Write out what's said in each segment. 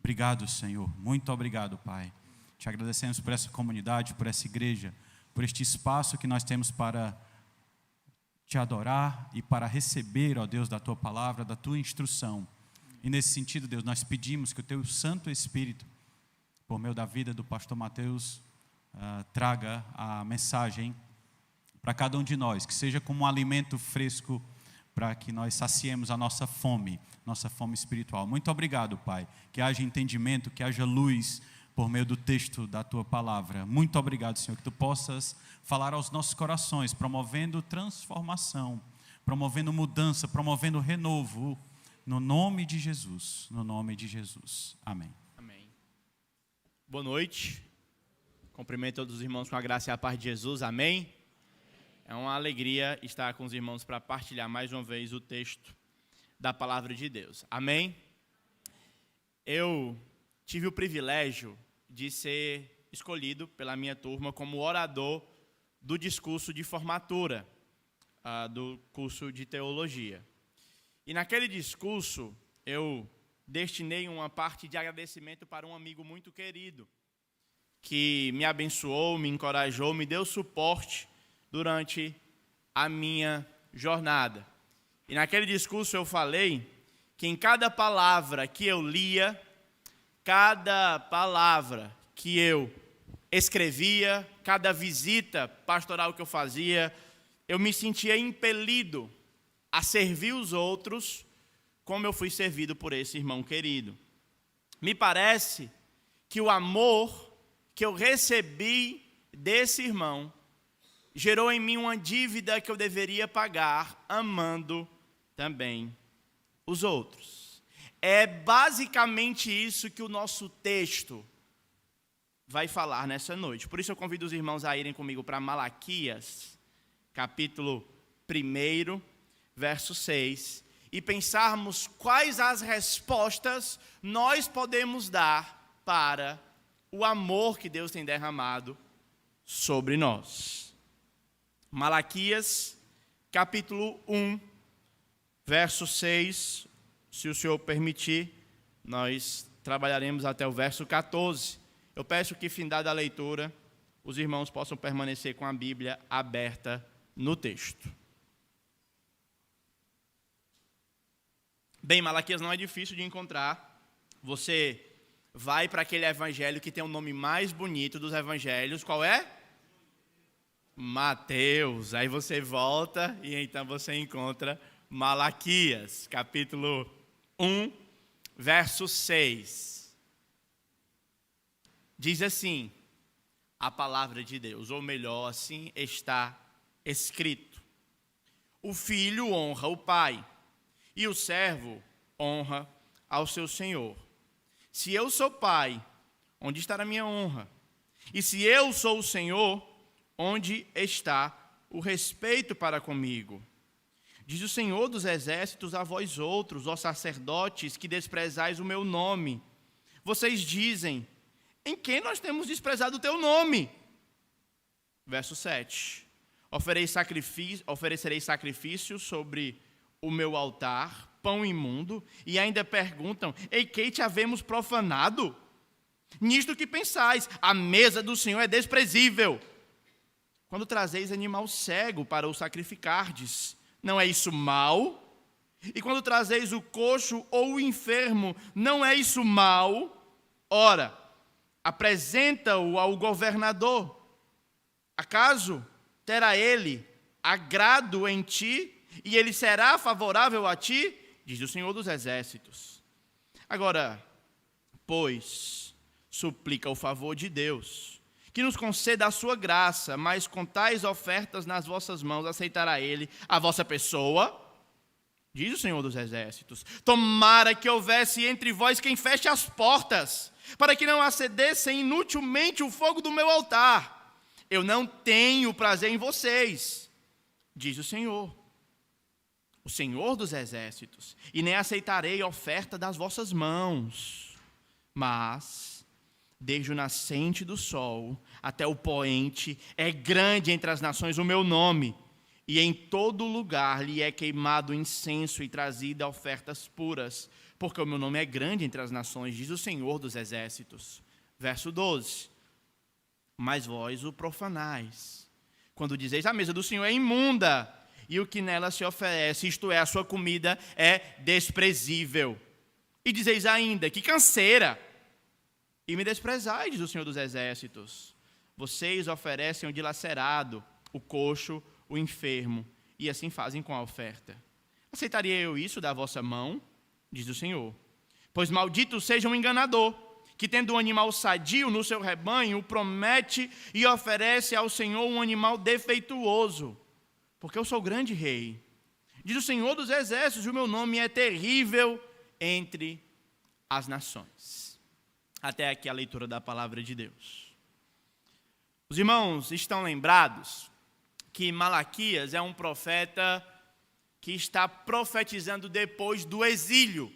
Obrigado, Senhor. Muito obrigado, Pai. Te agradecemos por essa comunidade, por essa igreja, por este espaço que nós temos para te adorar e para receber, ó Deus, da tua palavra, da tua instrução. E nesse sentido, Deus, nós pedimos que o teu Santo Espírito, por meio da vida do pastor Mateus, traga a mensagem para cada um de nós, que seja como um alimento fresco para que nós saciemos a nossa fome espiritual. Muito obrigado, Pai, que haja entendimento, que haja luz por meio do texto da tua palavra. Muito obrigado, Senhor, que tu possas falar aos nossos corações, promovendo transformação, promovendo mudança, promovendo renovo, no nome de Jesus, no nome de Jesus. Amém. Amém. Boa noite. Cumprimento todos os irmãos com a graça e a paz de Jesus. Amém. É uma alegria estar com os irmãos para partilhar mais uma vez o texto da palavra de Deus. Amém? Eu tive o privilégio de ser escolhido pela minha turma como orador do discurso de formatura do curso de teologia. E naquele discurso eu destinei uma parte de agradecimento para um amigo muito querido que me abençoou, me encorajou, me deu suporte durante a minha jornada. E naquele discurso eu falei que em cada palavra que eu lia, cada palavra que eu escrevia, cada visita pastoral que eu fazia, eu me sentia impelido a servir os outros como eu fui servido por esse irmão querido. Me parece que o amor que eu recebi desse irmão gerou em mim uma dívida que eu deveria pagar, amando também os outros. É basicamente isso que o nosso texto vai falar nessa noite. Por isso eu convido os irmãos a irem comigo para Malaquias, capítulo 1, verso 6, e pensarmos quais as respostas nós podemos dar para o amor que Deus tem derramado sobre nós. Malaquias, capítulo 1, verso 6, se o Senhor permitir, nós trabalharemos até o verso 14. Eu peço que, findada a leitura, os irmãos possam permanecer com a Bíblia aberta no texto. Bem, Malaquias não é difícil de encontrar. Você vai para aquele evangelho que tem o nome mais bonito dos evangelhos. Qual é? Mateus. Aí você volta e então você encontra Malaquias, capítulo 1, verso 6. Diz assim a palavra de Deus, ou melhor, assim está escrito: o filho honra o pai, e o servo honra ao seu senhor. Se eu sou pai, onde está a minha honra? E se eu sou o Senhor, onde está o respeito para comigo? Diz o Senhor dos exércitos a vós outros, ó sacerdotes, que desprezais o meu nome. Vocês dizem: em quem nós temos desprezado o teu nome? Verso 7. Oferecerei sacrifício sobre o meu altar, pão imundo, e ainda perguntam: em que te havemos profanado? Nisto que pensais, a mesa do Senhor é desprezível. Quando trazeis animal cego para o sacrificardes, não é isso mal? E quando trazeis o coxo ou o enfermo, não é isso mal? Ora, apresenta-o ao governador. Acaso terá ele agrado em ti, e ele será favorável a ti? Diz o Senhor dos exércitos. Agora, pois, suplica o favor de Deus, que nos conceda a sua graça, mas com tais ofertas nas vossas mãos aceitará ele a vossa pessoa? Diz o Senhor dos exércitos. Tomara que houvesse entre vós quem feche as portas, para que não acendessem inutilmente o fogo do meu altar. Eu não tenho prazer em vocês, diz o Senhor dos exércitos, e nem aceitarei a oferta das vossas mãos. Mas, desde o nascente do sol até o poente, é grande entre as nações o meu nome, e em todo lugar lhe é queimado incenso e trazida ofertas puras, porque o meu nome é grande entre as nações, diz o Senhor dos Exércitos. Verso 12. Mas vós o profanais, quando dizeis: a mesa do Senhor é imunda, e o que nela se oferece, isto é, a sua comida, é desprezível. E dizeis ainda: que canseira! E me desprezais, diz o Senhor dos Exércitos. Vocês oferecem o dilacerado, o coxo, o enfermo, e assim fazem com a oferta. Aceitaria eu isso da vossa mão? Diz o Senhor. Pois maldito seja um enganador, que tendo um animal sadio no seu rebanho, promete e oferece ao Senhor um animal defeituoso. Porque eu sou grande rei. Diz o Senhor dos Exércitos: o meu nome é terrível entre as nações. Até aqui a leitura da palavra de Deus. Os irmãos estão lembrados que Malaquias é um profeta que está profetizando depois do exílio.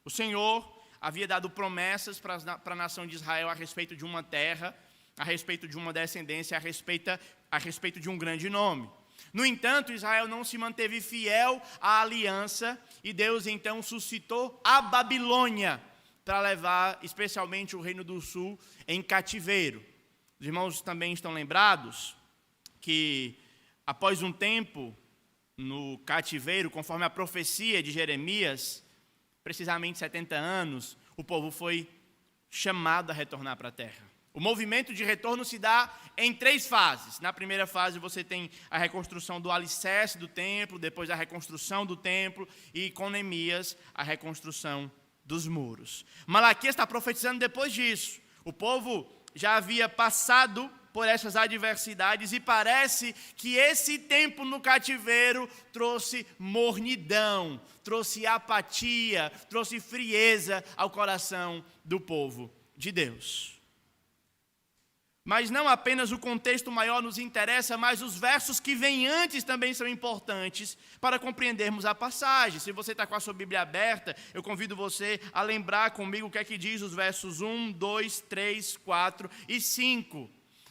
O Senhor havia dado promessas para a nação de Israel a respeito de uma terra, a respeito de uma descendência, a respeito de um grande nome. No entanto, Israel não se manteve fiel à aliança e Deus então suscitou a Babilônia para levar especialmente o Reino do Sul em cativeiro. Os irmãos também estão lembrados que após um tempo no cativeiro, conforme a profecia de Jeremias, precisamente 70 anos, o povo foi chamado a retornar para a terra. O movimento de retorno se dá em 3 fases. Na primeira fase você tem a reconstrução do alicerce do templo, depois a reconstrução do templo e com Neemias a reconstrução dos muros. Malaquias está profetizando depois disso. O povo já havia passado por essas adversidades e parece que esse tempo no cativeiro trouxe mornidão, trouxe apatia, trouxe frieza ao coração do povo de Deus. Mas não apenas o contexto maior nos interessa, mas os versos que vêm antes também são importantes para compreendermos a passagem. Se você está com a sua Bíblia aberta, eu convido você a lembrar comigo o que é que diz os versos 1, 2, 3, 4 e 5.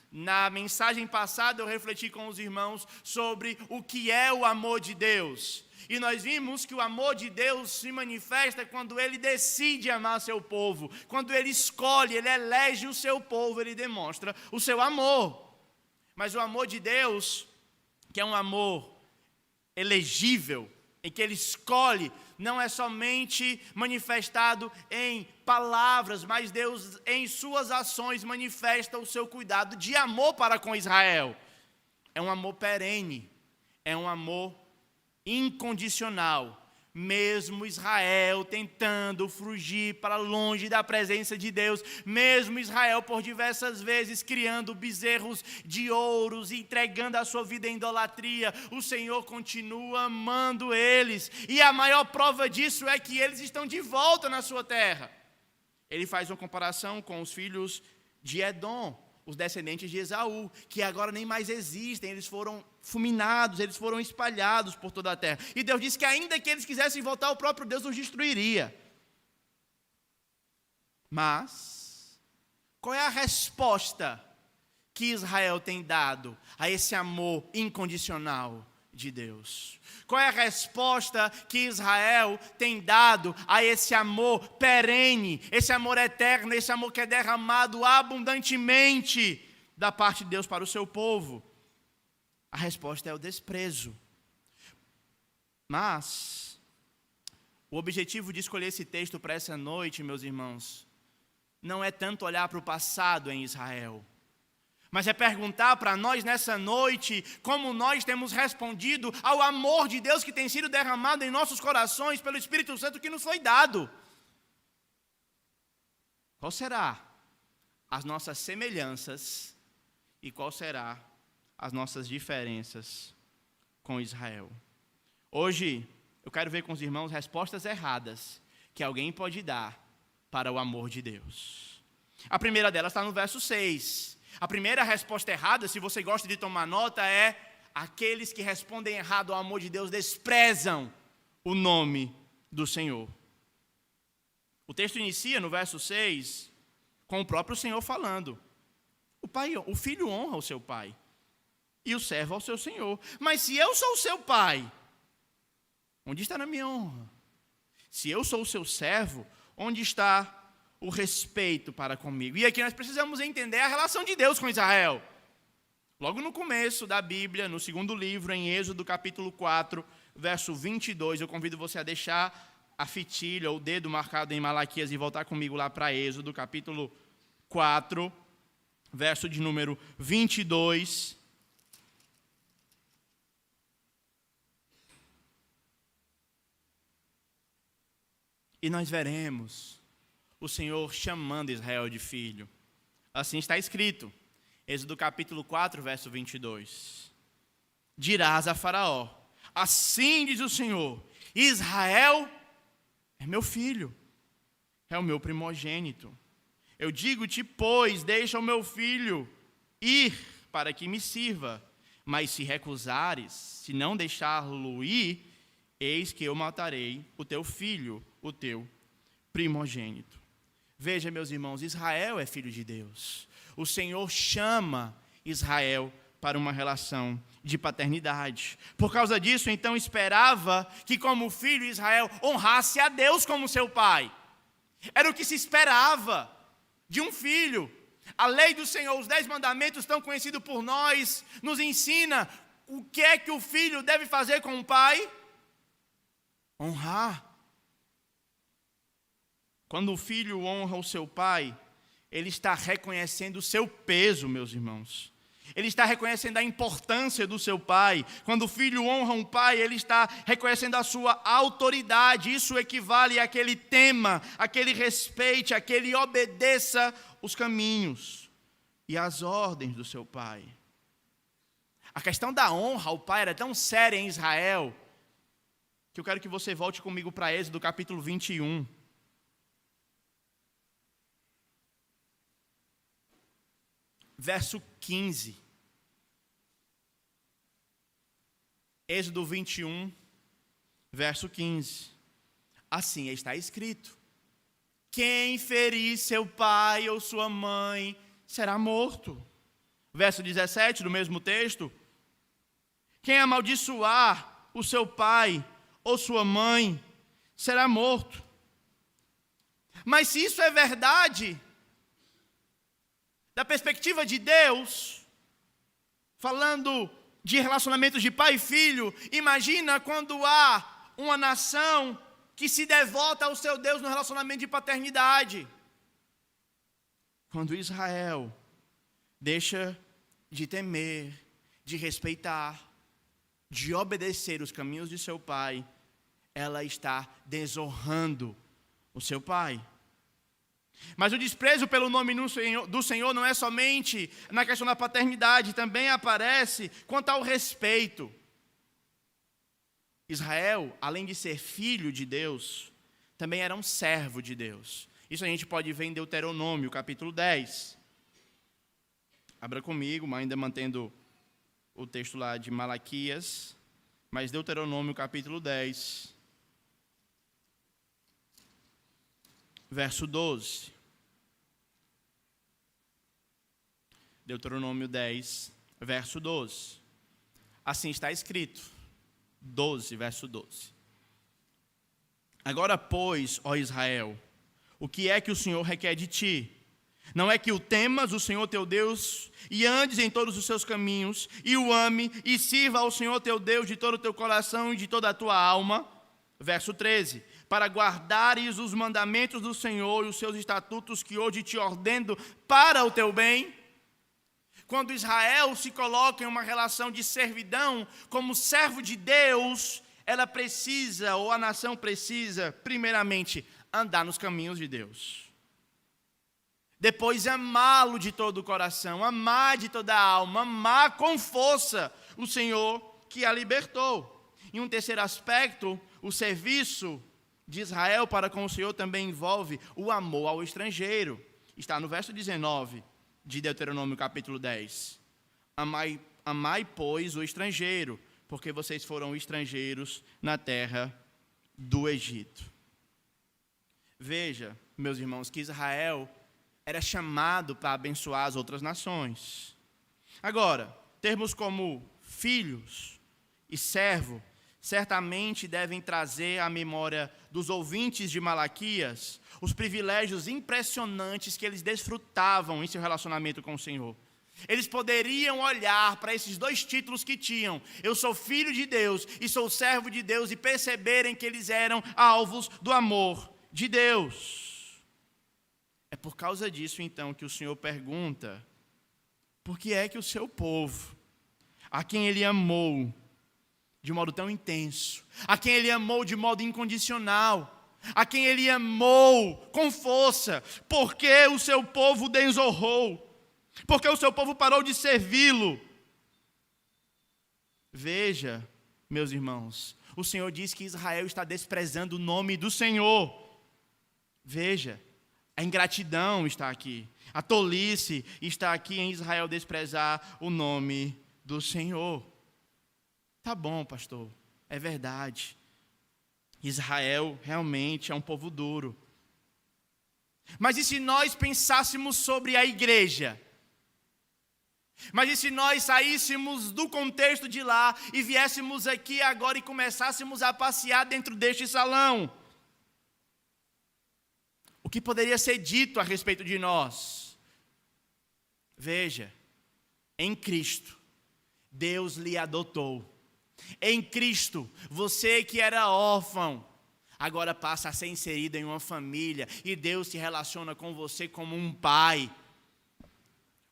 Na mensagem passada eu refleti com os irmãos sobre o que é o amor de Deus. E nós vimos que o amor de Deus se manifesta quando Ele decide amar seu povo. Quando Ele escolhe, Ele elege o seu povo, Ele demonstra o seu amor. Mas o amor de Deus, que é um amor elegível, em que Ele escolhe, não é somente manifestado em palavras, mas Deus em suas ações manifesta o seu cuidado de amor para com Israel. É um amor perene, é um amor incondicional, mesmo Israel tentando fugir para longe da presença de Deus, mesmo Israel por diversas vezes criando bezerros de ouros e entregando a sua vida em idolatria, o Senhor continua amando eles, e a maior prova disso é que eles estão de volta na sua terra. Ele faz uma comparação com os filhos de Edom, os descendentes de Esaú, que agora nem mais existem, eles foram fulminados, eles foram espalhados por toda a terra. E Deus disse que ainda que eles quisessem voltar, o próprio Deus os destruiria. Mas, qual é a resposta que Israel tem dado a esse amor incondicional de Deus? Qual é a resposta que Israel tem dado a esse amor perene, esse amor eterno, esse amor que é derramado abundantemente da parte de Deus para o seu povo? A resposta é o desprezo. Mas o objetivo de escolher esse texto para essa noite, meus irmãos, não é tanto olhar para o passado em Israel, mas é perguntar para nós nessa noite como nós temos respondido ao amor de Deus que tem sido derramado em nossos corações pelo Espírito Santo que nos foi dado. Qual será as nossas semelhanças e qual será as nossas diferenças com Israel? Hoje eu quero ver com os irmãos respostas erradas que alguém pode dar para o amor de Deus. A primeira delas está no verso 6. A primeira resposta errada, se você gosta de tomar nota, é: aqueles que respondem errado ao amor de Deus desprezam o nome do Senhor. O texto inicia no verso 6 com o próprio Senhor falando. O filho honra o seu pai e o servo ao seu senhor. Mas se eu sou o seu pai, onde está a minha honra? Se eu sou o seu servo, onde está o respeito para comigo? E aqui nós precisamos entender a relação de Deus com Israel. Logo no começo da Bíblia, no segundo livro, em Êxodo capítulo 4, verso 22, eu convido você a deixar a fitilha ou o dedo marcado em Malaquias e voltar comigo lá para Êxodo capítulo 4, verso de número 22. E nós veremos o Senhor chamando Israel de filho. Assim está escrito, Êxodo capítulo 4, verso 22. Dirás a Faraó, assim diz o Senhor, Israel é meu filho, é o meu primogênito. Eu digo-te, pois, deixa o meu filho ir para que me sirva. Mas se recusares, se não deixá-lo ir, eis que eu matarei o teu filho, o teu primogênito. Veja, meus irmãos, Israel é filho de Deus. O Senhor chama Israel para uma relação de paternidade. Por causa disso, então, esperava que, como filho, Israel honrasse a Deus como seu pai. Era o que se esperava de um filho. A lei do Senhor, os 10 mandamentos, tão conhecidos por nós, nos ensina o que é que o filho deve fazer com o pai? Honrar. Quando o filho honra o seu pai, ele está reconhecendo o seu peso, meus irmãos. Ele está reconhecendo a importância do seu pai. Quando o filho honra um pai, ele está reconhecendo a sua autoridade. Isso equivale àquele tema, àquele respeite, àquele obedeça os caminhos e as ordens do seu pai. A questão da honra ao pai era tão séria em Israel, que eu quero que você volte comigo para Êxodo capítulo 21. Verso 15. Êxodo 21, verso 15. Assim está escrito: quem ferir seu pai ou sua mãe será morto. Verso 17 do mesmo texto: quem amaldiçoar o seu pai ou sua mãe será morto. Mas se isso é verdade, da perspectiva de Deus, falando de relacionamentos de pai e filho, imagina quando há uma nação que se devota ao seu Deus no relacionamento de paternidade. Quando Israel deixa de temer, de respeitar, de obedecer os caminhos de seu pai, ela está desonrando o seu pai. Mas o desprezo pelo nome do Senhor não é somente na questão da paternidade, também aparece quanto ao respeito. Israel, além de ser filho de Deus, também era um servo de Deus. Isso a gente pode ver em Deuteronômio, capítulo 10. Abra comigo, ainda mantendo o texto lá de Malaquias, mas Deuteronômio, capítulo 10. Verso 12. Deuteronômio 10, verso 12. Assim está escrito. 12, verso 12. Agora, pois, ó Israel, o que é que o Senhor requer de ti? Não é que o temas o Senhor teu Deus e andes em todos os seus caminhos, e o ame, e sirva ao Senhor teu Deus de todo o teu coração e de toda a tua alma. Verso 13. Para guardares os mandamentos do Senhor e os seus estatutos que hoje te ordeno para o teu bem. Quando Israel se coloca em uma relação de servidão como servo de Deus, ela precisa, ou a nação precisa, primeiramente, andar nos caminhos de Deus. Depois, amá-lo de todo o coração, amar de toda a alma, amar com força o Senhor que a libertou. E um terceiro aspecto, o serviço de Israel para com o Senhor também envolve o amor ao estrangeiro. Está no verso 19 de Deuteronômio capítulo 10. Amai, pois, o estrangeiro, porque vocês foram estrangeiros na terra do Egito. Veja, meus irmãos, que Israel era chamado para abençoar as outras nações. Agora, termos como filhos e servo certamente devem trazer à memória dos ouvintes de Malaquias os privilégios impressionantes que eles desfrutavam em seu relacionamento com o Senhor. Eles poderiam olhar para esses dois títulos que tinham: eu sou filho de Deus e sou servo de Deus, e perceberem que eles eram alvos do amor de Deus. É por causa disso, então, que o Senhor pergunta: por que é que o seu povo, a quem Ele amou de modo tão intenso, a quem Ele amou de modo incondicional, a quem Ele amou com força, por que o seu povo desonrou? Por que o seu povo parou de servi-lo? Veja, meus irmãos, o Senhor diz que Israel está desprezando o nome do Senhor. Veja, a ingratidão está aqui, a tolice está aqui em Israel desprezar o nome do Senhor. Tá bom, pastor, é verdade. Israel realmente é um povo duro. Mas e se nós pensássemos sobre a igreja? Mas e se nós saíssemos do contexto de lá e viéssemos aqui agora e começássemos a passear dentro deste salão? O que poderia ser dito a respeito de nós? Veja, em Cristo, Deus lhe adotou. Em Cristo, você que era órfão, agora passa a ser inserido em uma família, e Deus se relaciona com você como um pai.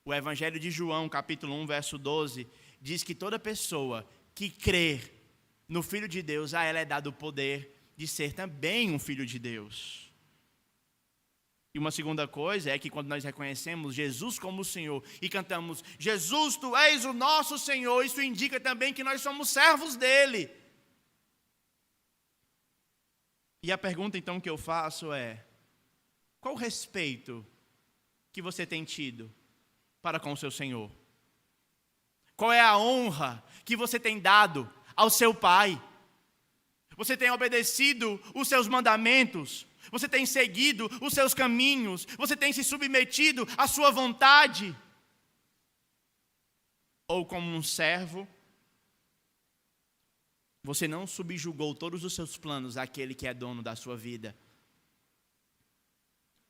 O Evangelho de João, capítulo 1, verso 12, diz que toda pessoa que crer no Filho de Deus, a ela é dado o poder de ser também um filho de Deus. E uma segunda coisa é que quando nós reconhecemos Jesus como o Senhor e cantamos: Jesus, Tu és o nosso Senhor, isso indica também que nós somos servos dEle. E a pergunta então que eu faço é: qual o respeito que você tem tido para com o seu Senhor? Qual é a honra que você tem dado ao seu Pai? Você tem obedecido os seus mandamentos? Você tem seguido os seus caminhos? Você tem se submetido à sua vontade? Ou como um servo, você não subjugou todos os seus planos àquele que é dono da sua vida?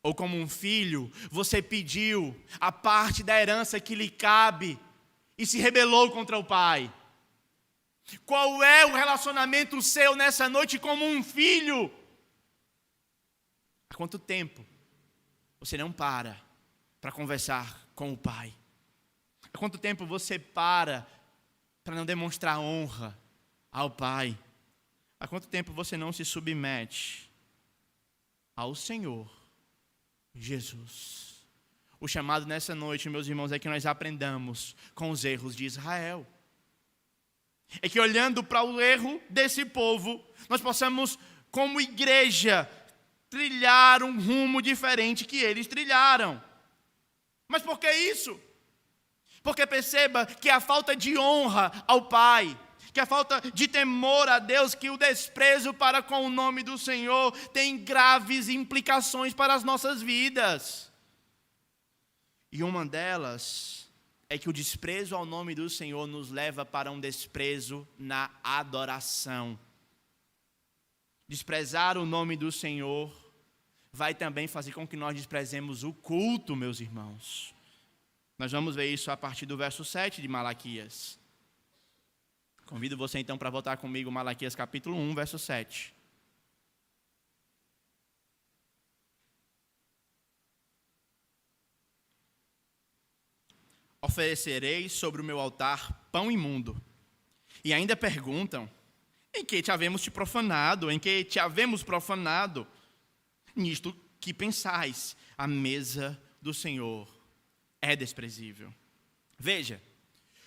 Ou como um filho, você pediu a parte da herança que lhe cabe e se rebelou contra o pai? Qual é o relacionamento seu nessa noite como um filho? Há quanto tempo você não para conversar com o pai? Há quanto tempo você para não demonstrar honra ao pai? Há quanto tempo você não se submete ao Senhor Jesus? O chamado nessa noite, meus irmãos, é que nós aprendamos com os erros de Israel. É que olhando para o erro desse povo, nós possamos, como igreja, trilhar um rumo diferente que eles trilharam. Mas por que isso? Porque perceba que a falta de honra ao Pai, que a falta de temor a Deus, que o desprezo para com o nome do Senhor tem graves implicações para as nossas vidas. E uma delas é que o desprezo ao nome do Senhor nos leva para um desprezo na adoração. Desprezar o nome do Senhor vai também fazer com que nós desprezemos o culto, meus irmãos. Nós vamos ver isso a partir do verso 7 de Malaquias. Convido você então para voltar comigo, Malaquias capítulo 1, verso 7. Oferecereis sobre o meu altar pão imundo. E ainda perguntam: em que te havemos te profanado? Em que te havemos profanado? Nisto que pensais, a mesa do Senhor é desprezível. Veja,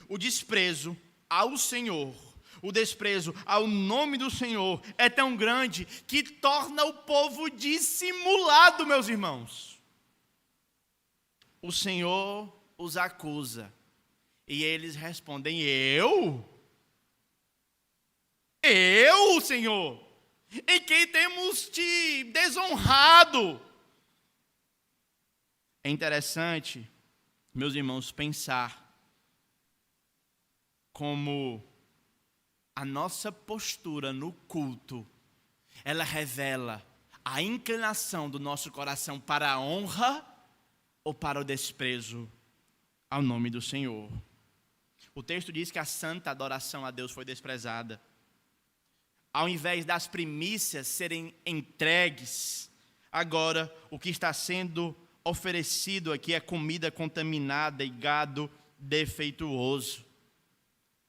o desprezo ao Senhor, o desprezo ao nome do Senhor é tão grande que torna o povo dissimulado, meus irmãos. O Senhor os acusa e eles respondem: Eu, Senhor, em quem temos te desonrado? É interessante, meus irmãos, pensar como a nossa postura no culto, ela revela a inclinação do nosso coração para a honra ou para o desprezo ao nome do Senhor. O texto diz que a santa adoração a Deus foi desprezada. Ao invés das primícias serem entregues, agora o que está sendo oferecido aqui é comida contaminada e gado defeituoso.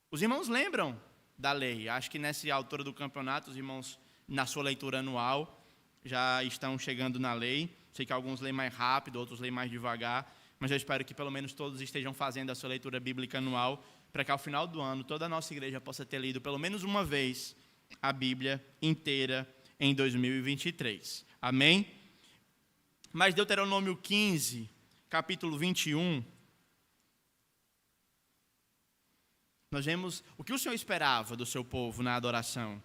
Os irmãos lembram da lei? Acho que nessa altura do campeonato, os irmãos, na sua leitura anual, já estão chegando na lei. Sei que alguns leem mais rápido, outros leem mais devagar, mas eu espero que pelo menos todos estejam fazendo a sua leitura bíblica anual, para que ao final do ano toda a nossa igreja possa ter lido pelo menos uma vez a Bíblia inteira em 2023. Amém? Mas Deuteronômio 15, capítulo 21, nós vemos o que o Senhor esperava do seu povo na adoração.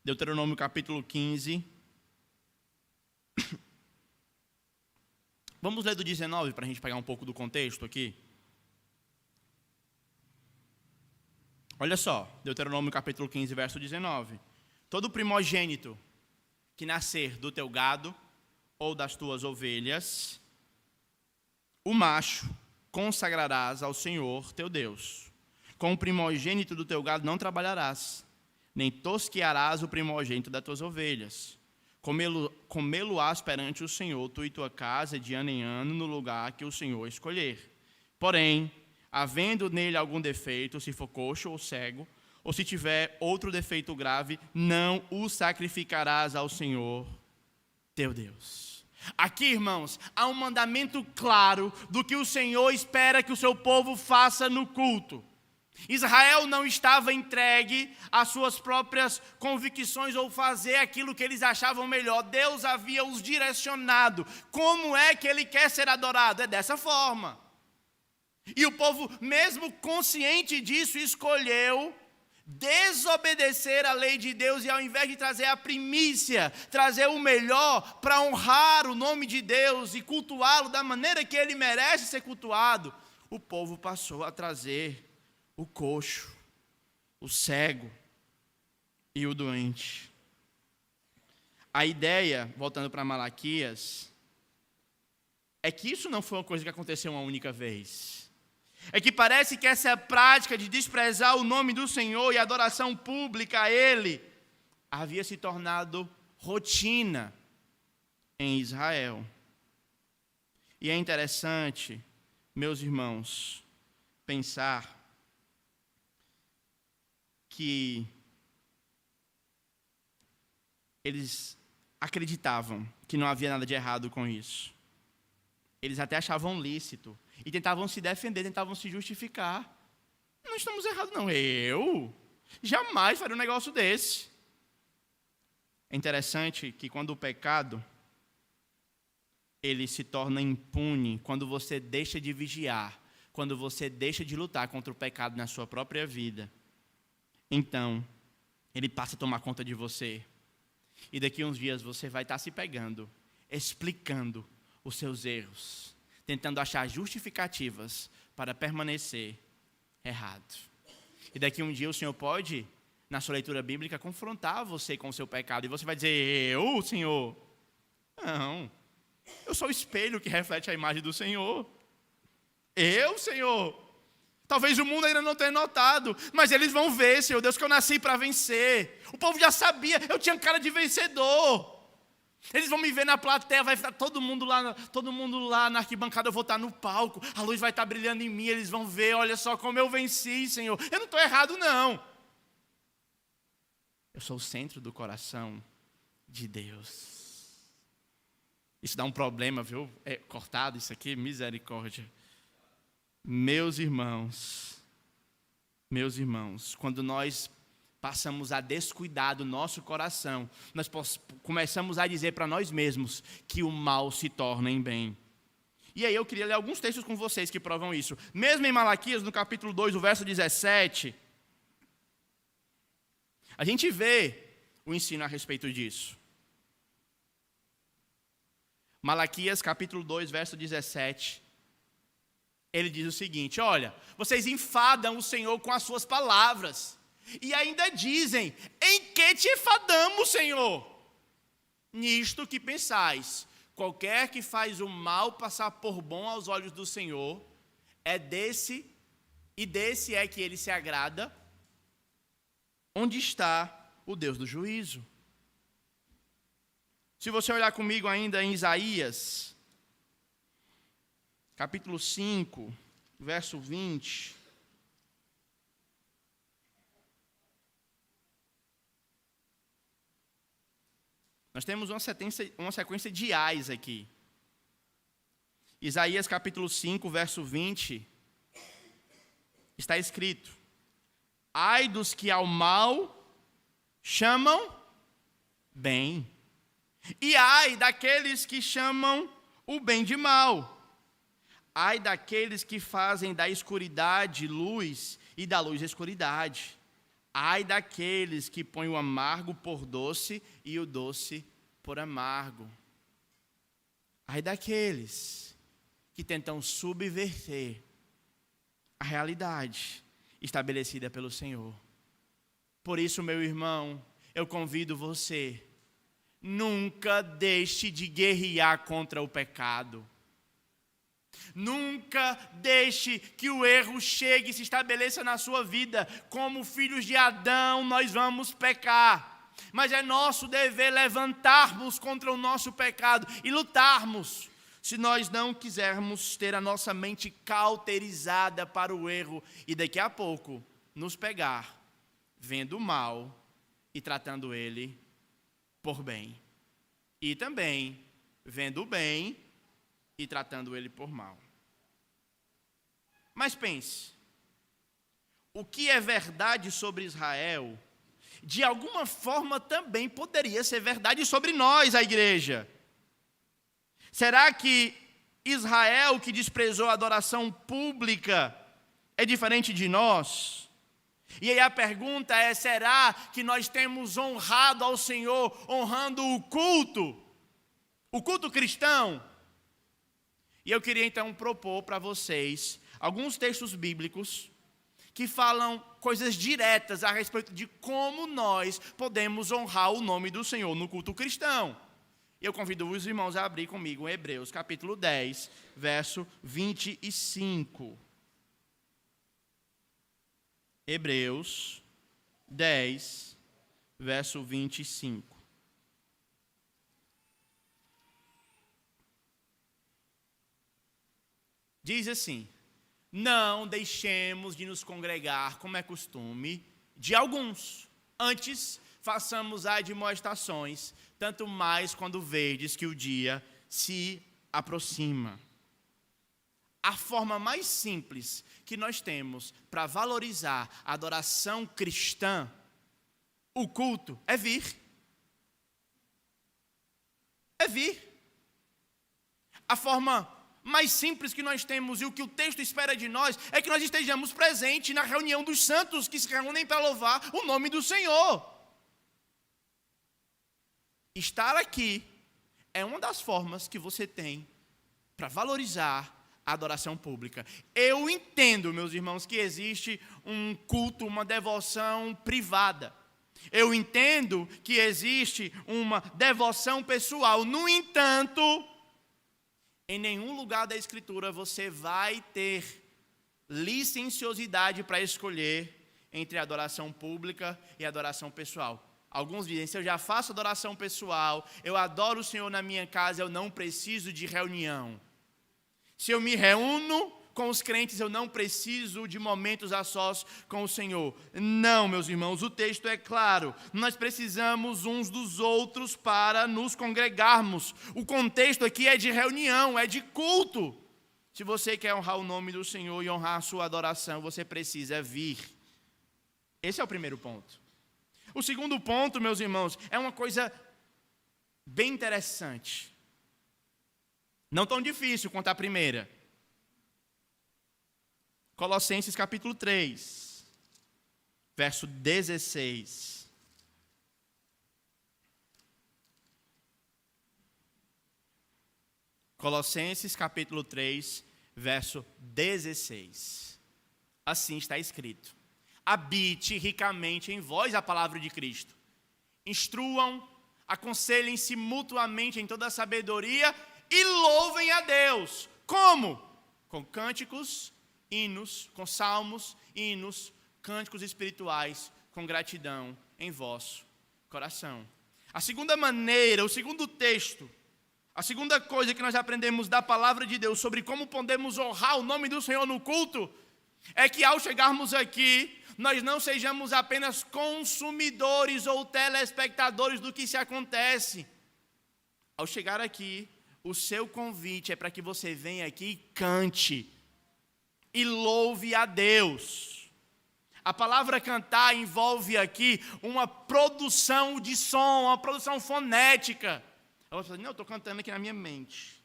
Deuteronômio capítulo 15. Vamos ler do 19 para a gente pegar um pouco do contexto aqui. Olha só, Deuteronômio capítulo 15, verso 19. Todo primogênito que nascer do teu gado ou das tuas ovelhas, o macho consagrarás ao Senhor teu Deus. Com o primogênito do teu gado não trabalharás, nem tosquearás o primogênito das tuas ovelhas. Comê-lo-ás perante o Senhor, tu e tua casa, de ano em ano, no lugar que o Senhor escolher. Porém, havendo nele algum defeito, se for coxo ou cego, ou se tiver outro defeito grave, não o sacrificarás ao Senhor teu Deus. Aqui, irmãos, há um mandamento claro do que o Senhor espera que o seu povo faça no culto. Israel não estava entregue às suas próprias convicções ou fazer aquilo que eles achavam melhor. Deus havia os direcionado. Como é que ele quer ser adorado? É dessa forma. E o povo, mesmo consciente disso, escolheu desobedecer a lei de Deus e ao invés de trazer a primícia, trazer o melhor para honrar o nome de Deus e cultuá-lo da maneira que ele merece ser cultuado, o povo passou a trazer o coxo, o cego e o doente. A ideia, voltando para Malaquias, é que isso não foi uma coisa que aconteceu uma única vez. É que parece que essa prática de desprezar o nome do Senhor e a adoração pública a Ele havia se tornado rotina em Israel. E é interessante, meus irmãos, pensar que eles acreditavam que não havia nada de errado com isso. Eles até achavam lícito e tentavam se defender, tentavam se justificar. Não estamos errados, não. Eu jamais faria um negócio desse. É interessante que quando o pecado ele se torna impune, quando você deixa de vigiar, quando você deixa de lutar contra o pecado na sua própria vida, então ele passa a tomar conta de você. E daqui a uns dias você vai estar se pegando, explicando os seus erros, tentando achar justificativas para permanecer errado. E daqui a um dia o Senhor pode, na sua leitura bíblica, confrontar você com o seu pecado. E você vai dizer, eu, Senhor? Não, eu sou o espelho que reflete a imagem do Senhor. Eu, Senhor? Talvez o mundo ainda não tenha notado, mas eles vão ver, Senhor Deus, que eu nasci para vencer. O povo já sabia, eu tinha cara de vencedor. Eles vão me ver na plateia, vai estar todo mundo lá na arquibancada, eu vou estar no palco, a luz vai estar brilhando em mim, eles vão ver, olha só como eu venci, Senhor. Eu não estou errado, não. Eu sou o centro do coração de Deus. Isso dá um problema, viu? É cortado isso aqui, misericórdia. Meus irmãos, quando nós passamos a descuidar do nosso coração, nós começamos a dizer para nós mesmos que o mal se torna em bem. E aí eu queria ler alguns textos com vocês que provam isso. Mesmo em Malaquias, no capítulo 2, o verso 17, a gente vê o ensino a respeito disso. Malaquias, capítulo 2, verso 17. Ele diz o seguinte: olha, vocês enfadam o Senhor com as suas palavras. E ainda dizem: em que te enfadamos, Senhor? Nisto que pensais: qualquer que faz o mal passar por bom aos olhos do Senhor, desse é que ele se agrada. Onde está o Deus do juízo? Se você olhar comigo ainda em Isaías, capítulo 5, verso 20. Nós temos uma sequência de ais aqui. Isaías capítulo 5, verso 20, está escrito: ai dos que ao mal chamam bem, e ai daqueles que chamam o bem de mal. Ai daqueles que fazem da escuridade luz e da luz escuridade. Ai daqueles que põem o amargo por doce e o doce por amargo. Ai daqueles que tentam subverter a realidade estabelecida pelo Senhor. Por isso, meu irmão, eu convido você, nunca deixe de guerrear contra o pecado. Nunca deixe que o erro chegue e se estabeleça na sua vida. Como filhos de Adão, nós vamos pecar. Mas é nosso dever levantarmos contra o nosso pecado e lutarmos, se nós não quisermos ter a nossa mente cauterizada para o erro e daqui a pouco nos pegar vendo o mal e tratando ele por bem. E também vendo o bem e tratando ele por mal. Mas pense, o que é verdade sobre Israel, de alguma forma também poderia ser verdade sobre nós, a igreja. Será que Israel, que desprezou a adoração pública, é diferente de nós? E aí a pergunta é: será que nós temos honrado ao Senhor, honrando o culto cristão? E eu queria então propor para vocês alguns textos bíblicos que falam coisas diretas a respeito de como nós podemos honrar o nome do Senhor no culto cristão. Eu convido os irmãos a abrir comigo em Hebreus, capítulo 10, verso 25. Hebreus 10, verso 25. Diz assim: não deixemos de nos congregar, como é costume, de alguns. Antes, façamos admoestações, tanto mais quando vedes que o dia se aproxima. A forma mais simples que nós temos para valorizar a adoração cristã, o culto, é vir. É vir. A forma mais simples que nós temos e o que o texto espera de nós é que nós estejamos presentes na reunião dos santos que se reúnem para louvar o nome do Senhor. Estar aqui é uma das formas que você tem para valorizar a adoração pública. Eu entendo, meus irmãos, que existe um culto, uma devoção privada. Eu entendo que existe uma devoção pessoal. No entanto, em nenhum lugar da Escritura você vai ter licenciosidade para escolher entre a adoração pública e a adoração pessoal. Alguns dizem: se eu já faço adoração pessoal, eu adoro o Senhor na minha casa, eu não preciso de reunião. Se eu me reúno com os crentes, eu não preciso de momentos a sós com o Senhor. Não, meus irmãos, o texto é claro. Nós precisamos uns dos outros para nos congregarmos. O contexto aqui é de reunião, é de culto. Se você quer honrar o nome do Senhor e honrar a sua adoração, você precisa vir. Esse é o primeiro ponto. O segundo ponto, meus irmãos, é uma coisa bem interessante. Não tão difícil quanto a primeira. Colossenses capítulo 3, verso 16. Colossenses capítulo 3, verso 16. Assim está escrito: habite ricamente em vós a palavra de Cristo. Instruam, aconselhem-se mutuamente em toda a sabedoria e louvem a Deus. Como? Com cânticos, hinos, com salmos, hinos, cânticos espirituais, com gratidão em vosso coração. A segunda maneira, o segundo texto, a segunda coisa que nós aprendemos da palavra de Deus sobre como podemos honrar o nome do Senhor no culto, é que ao chegarmos aqui, nós não sejamos apenas consumidores ou telespectadores do que se acontece. Ao chegar aqui, o seu convite é para que você venha aqui e cante e louve a Deus. A palavra cantar envolve aqui uma produção de som, uma produção fonética. Eu vou falar, não, eu estou cantando aqui na minha mente.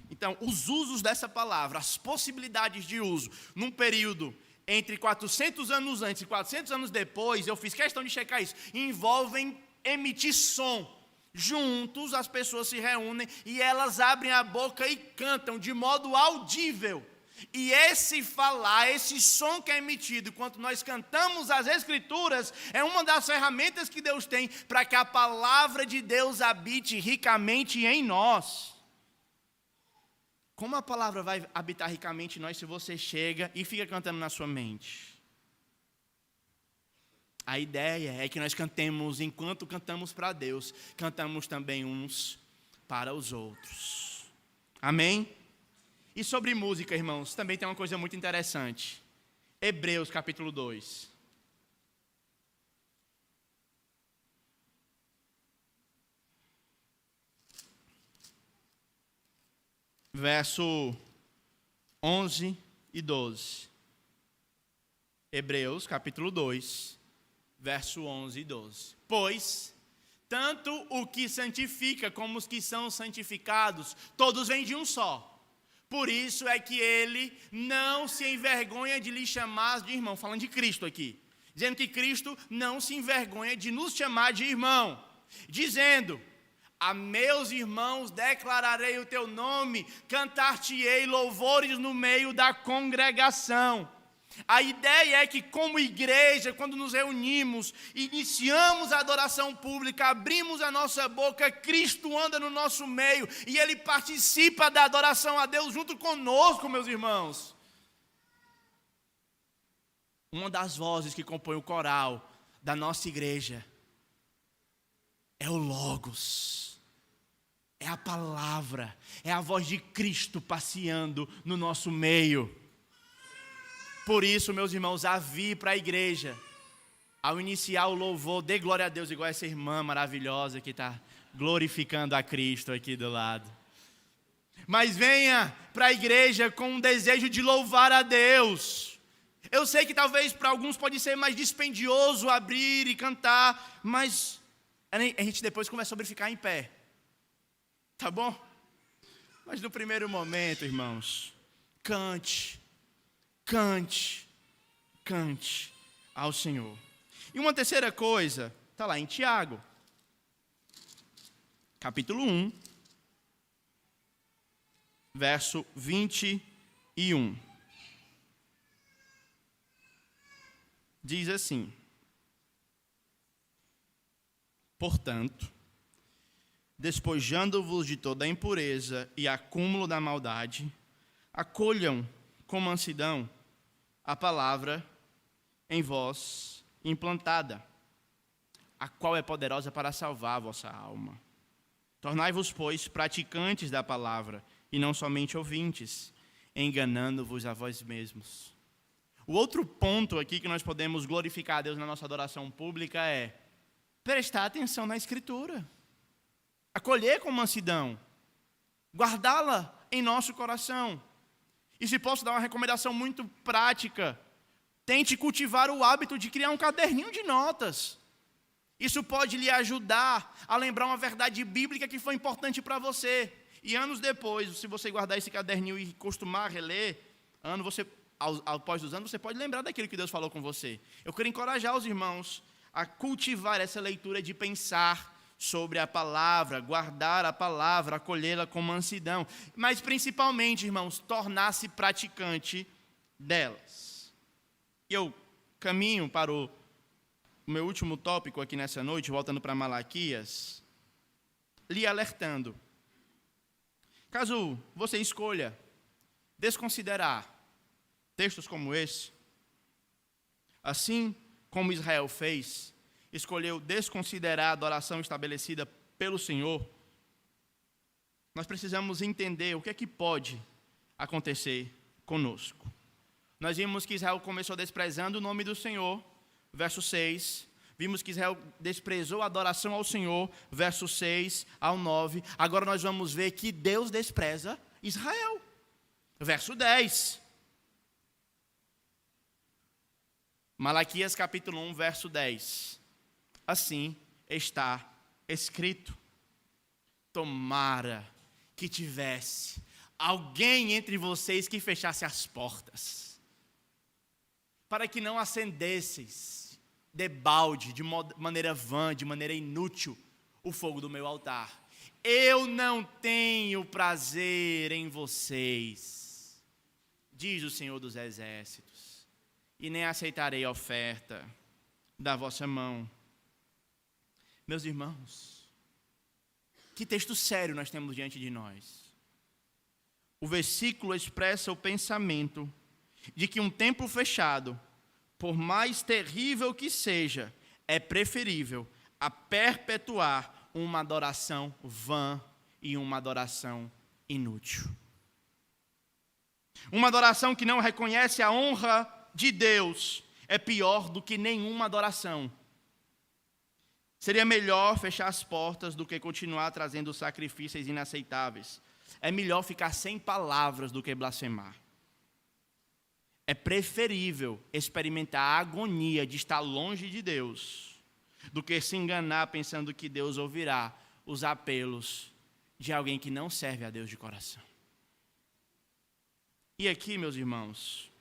Então, os usos dessa palavra, as possibilidades de uso, num período entre 400 anos antes e 400 anos depois, eu fiz questão de checar isso, envolvem emitir som. Juntos as pessoas se reúnem e elas abrem a boca e cantam de modo audível. E esse falar, esse som que é emitido enquanto nós cantamos as Escrituras, é uma das ferramentas que Deus tem para que a palavra de Deus habite ricamente em nós. Como a palavra vai habitar ricamente em nós se você chega e fica cantando na sua mente? A ideia é que nós cantemos, enquanto cantamos para Deus, cantamos também uns para os outros. Amém? E sobre música, irmãos, também tem uma coisa muito interessante. Hebreus capítulo 2. Verso 11 e 12. Hebreus capítulo 2, verso 11 e 12. Pois, tanto o que santifica como os que são santificados, todos vêm de um só. Por isso é que ele não se envergonha de lhe chamar de irmão, falando de Cristo aqui, dizendo que Cristo não se envergonha de nos chamar de irmão, dizendo: a meus irmãos declararei o teu nome, cantar-te-ei louvores no meio da congregação. A ideia é que, como igreja, quando nos reunimos, iniciamos a adoração pública, abrimos a nossa boca, Cristo anda no nosso meio e Ele participa da adoração a Deus junto conosco, meus irmãos. Uma das vozes que compõe o coral da nossa igreja é o Logos, é a palavra, é a voz de Cristo passeando no nosso meio. Por isso, meus irmãos, a vir para a igreja, ao iniciar o louvor, dê glória a Deus, igual essa irmã maravilhosa que está glorificando a Cristo aqui do lado. Mas venha para a igreja com um desejo de louvar a Deus. Eu sei que talvez para alguns pode ser mais dispendioso abrir e cantar, mas a gente depois conversa sobre ficar em pé. Tá bom? Mas no primeiro momento, irmãos, cante ao Senhor. E uma terceira coisa, está lá em Tiago, capítulo 1, verso 21. Diz assim: portanto, despojando-vos de toda a impureza e acúmulo da maldade, acolham com mansidão a palavra em vós implantada, a qual é poderosa para salvar a vossa alma. Tornai-vos, pois, praticantes da palavra, e não somente ouvintes, enganando-vos a vós mesmos. O outro ponto aqui que nós podemos glorificar a Deus na nossa adoração pública é prestar atenção na Escritura, acolher com mansidão, guardá-la em nosso coração. E se posso dar uma recomendação muito prática, tente cultivar o hábito de criar um caderninho de notas. Isso pode lhe ajudar a lembrar uma verdade bíblica que foi importante para você. E anos depois, se você guardar esse caderninho e costumar reler, após os anos, você pode lembrar daquilo que Deus falou com você. Eu quero encorajar os irmãos a cultivar essa leitura de pensar sobre a palavra, guardar a palavra, acolhê-la com mansidão, mas principalmente, irmãos, tornar-se praticante delas. E eu caminho para o meu último tópico aqui nessa noite, voltando para Malaquias, lhe alertando. Caso você escolha desconsiderar textos como esse, assim como Israel fez, escolheu desconsiderar a adoração estabelecida pelo Senhor, nós precisamos entender o que é que pode acontecer conosco. Nós vimos que Israel começou desprezando o nome do Senhor, verso 6. Vimos que Israel desprezou a adoração ao Senhor, verso 6 ao 9. Agora nós vamos ver que Deus despreza Israel. Verso 10. Malaquias capítulo 1, verso 10. Assim está escrito: tomara que tivesse alguém entre vocês que fechasse as portas, para que não acendesseis debalde, de maneira vã, de maneira inútil, o fogo do meu altar. Eu não tenho prazer em vocês, diz o Senhor dos Exércitos, e nem aceitarei a oferta da vossa mão. Meus irmãos, que texto sério nós temos diante de nós. O versículo expressa o pensamento de que um templo fechado, por mais terrível que seja, é preferível a perpetuar uma adoração vã e uma adoração inútil. Uma adoração que não reconhece a honra de Deus é pior do que nenhuma adoração. Seria melhor fechar as portas do que continuar trazendo sacrifícios inaceitáveis. É melhor ficar sem palavras do que blasfemar. É preferível experimentar a agonia de estar longe de Deus do que se enganar pensando que Deus ouvirá os apelos de alguém que não serve a Deus de coração. E aqui, meus irmãos,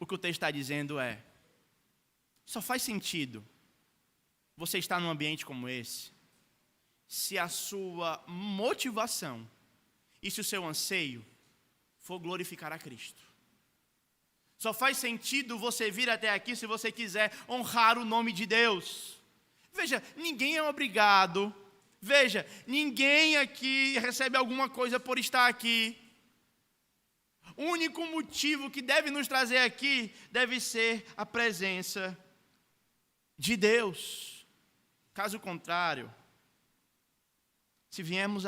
o que o texto está dizendo é: só faz sentido você estar num ambiente como esse se a sua motivação e se o seu anseio for glorificar a Cristo. Só faz sentido você vir até aqui se você quiser honrar o nome de Deus. Veja, ninguém é obrigado. Veja, ninguém aqui recebe alguma coisa por estar aqui. O único motivo que deve nos trazer aqui deve ser a presença de Deus. Caso contrário, se viemos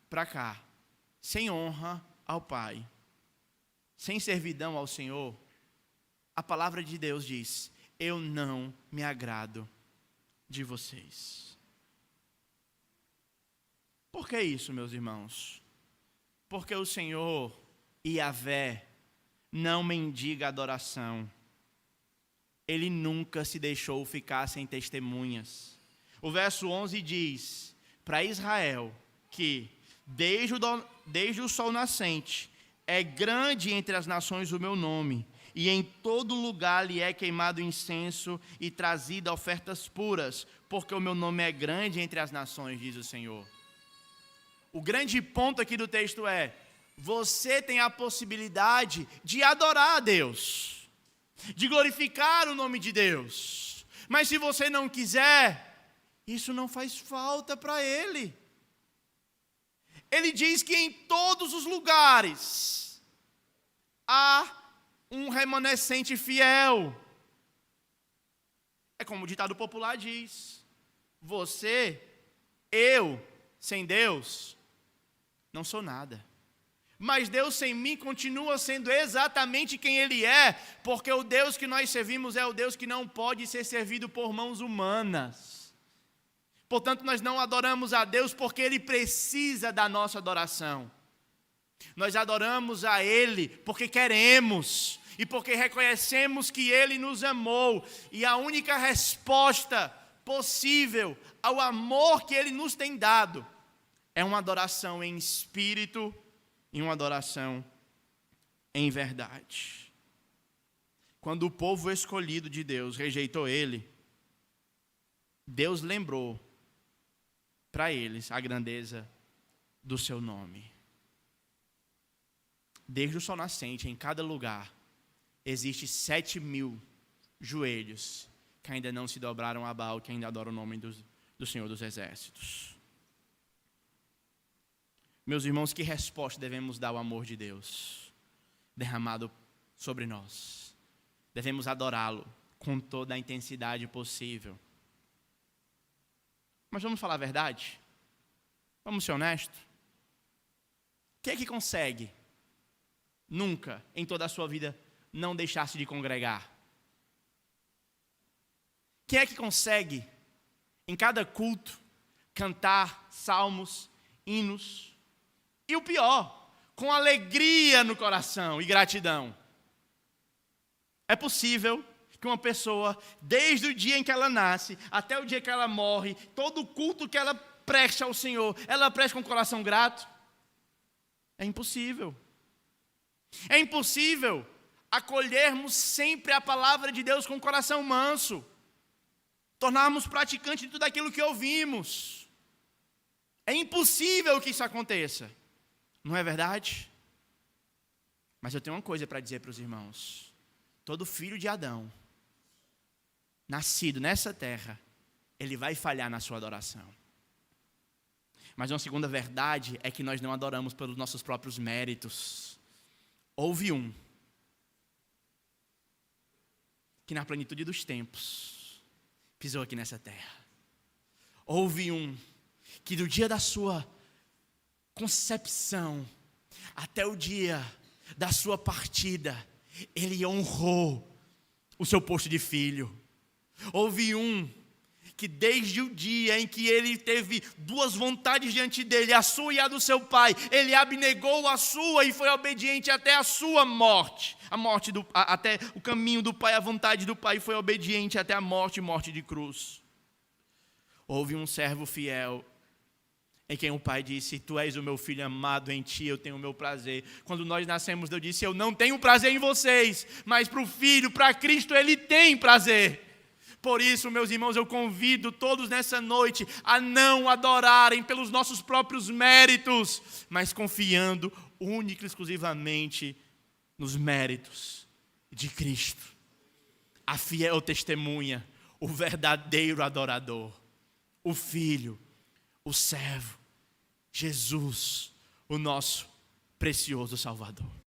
para cá, sem honra ao Pai, sem servidão ao Senhor, a palavra de Deus diz: eu não me agrado de vocês. Por que isso, meus irmãos? Porque o Senhor, Yahvé, não mendiga adoração. Ele nunca se deixou ficar sem testemunhas. O verso 11 diz para Israel que desde o sol nascente é grande entre as nações o meu nome, e em todo lugar lhe é queimado incenso e trazida ofertas puras, porque o meu nome é grande entre as nações, diz o Senhor. O grande ponto aqui do texto é: você tem a possibilidade de adorar a Deus, de glorificar o nome de Deus, mas se você não quiser, isso não faz falta para Ele. Ele diz que em todos os lugares há um remanescente fiel. É como o ditado popular diz: eu, sem Deus, não sou nada. Mas Deus sem mim continua sendo exatamente quem Ele é, porque o Deus que nós servimos é o Deus que não pode ser servido por mãos humanas. Portanto, nós não adoramos a Deus porque Ele precisa da nossa adoração. Nós adoramos a Ele porque queremos e porque reconhecemos que Ele nos amou. E a única resposta possível ao amor que Ele nos tem dado é uma adoração em espírito e uma adoração em verdade. Quando o povo escolhido de Deus rejeitou Ele, Deus lembrou para eles a grandeza do seu nome. Desde o sol nascente, em cada lugar, existe 7.000 joelhos que ainda não se dobraram a Baal, que ainda adoram o nome do Senhor dos Exércitos. Meus irmãos, que resposta devemos dar ao amor de Deus derramado sobre nós? Devemos adorá-lo com toda a intensidade possível. Mas vamos falar a verdade? Vamos ser honestos? Quem é que consegue nunca, em toda a sua vida, não deixar-se de congregar? Quem é que consegue, em cada culto, cantar salmos, hinos, e o pior, com alegria no coração e gratidão? É possível que uma pessoa, desde o dia em que ela nasce, até o dia que ela morre, todo o culto que ela presta ao Senhor, ela presta com o coração grato? É impossível. É impossível acolhermos sempre a palavra de Deus com o coração manso, tornarmos praticantes de tudo aquilo que ouvimos. É impossível que isso aconteça. Não é verdade? Mas eu tenho uma coisa para dizer para os irmãos. Todo filho de Adão, nascido nessa terra, ele vai falhar na sua adoração. Mas uma segunda verdade é que nós não adoramos pelos nossos próprios méritos. Houve um que na plenitude dos tempos pisou aqui nessa terra. Houve um que do dia da sua concepção até o dia da sua partida, ele honrou o seu posto de filho. Houve um que desde o dia em que ele teve duas vontades diante dele, a sua e a do seu pai, ele abnegou a sua e foi obediente até a sua morte. Até o caminho do pai, a vontade do pai, foi obediente até a morte de cruz. Houve um servo fiel, em quem o pai disse: tu és o meu filho amado, em ti eu tenho o meu prazer. Quando nós nascemos, Deus disse: eu não tenho prazer em vocês, mas para o filho, para Cristo, ele tem prazer. Por isso, meus irmãos, eu convido todos nessa noite a não adorarem pelos nossos próprios méritos, mas confiando única e exclusivamente nos méritos de Cristo, a fiel testemunha, o verdadeiro adorador, o Filho, o servo, Jesus, o nosso precioso Salvador.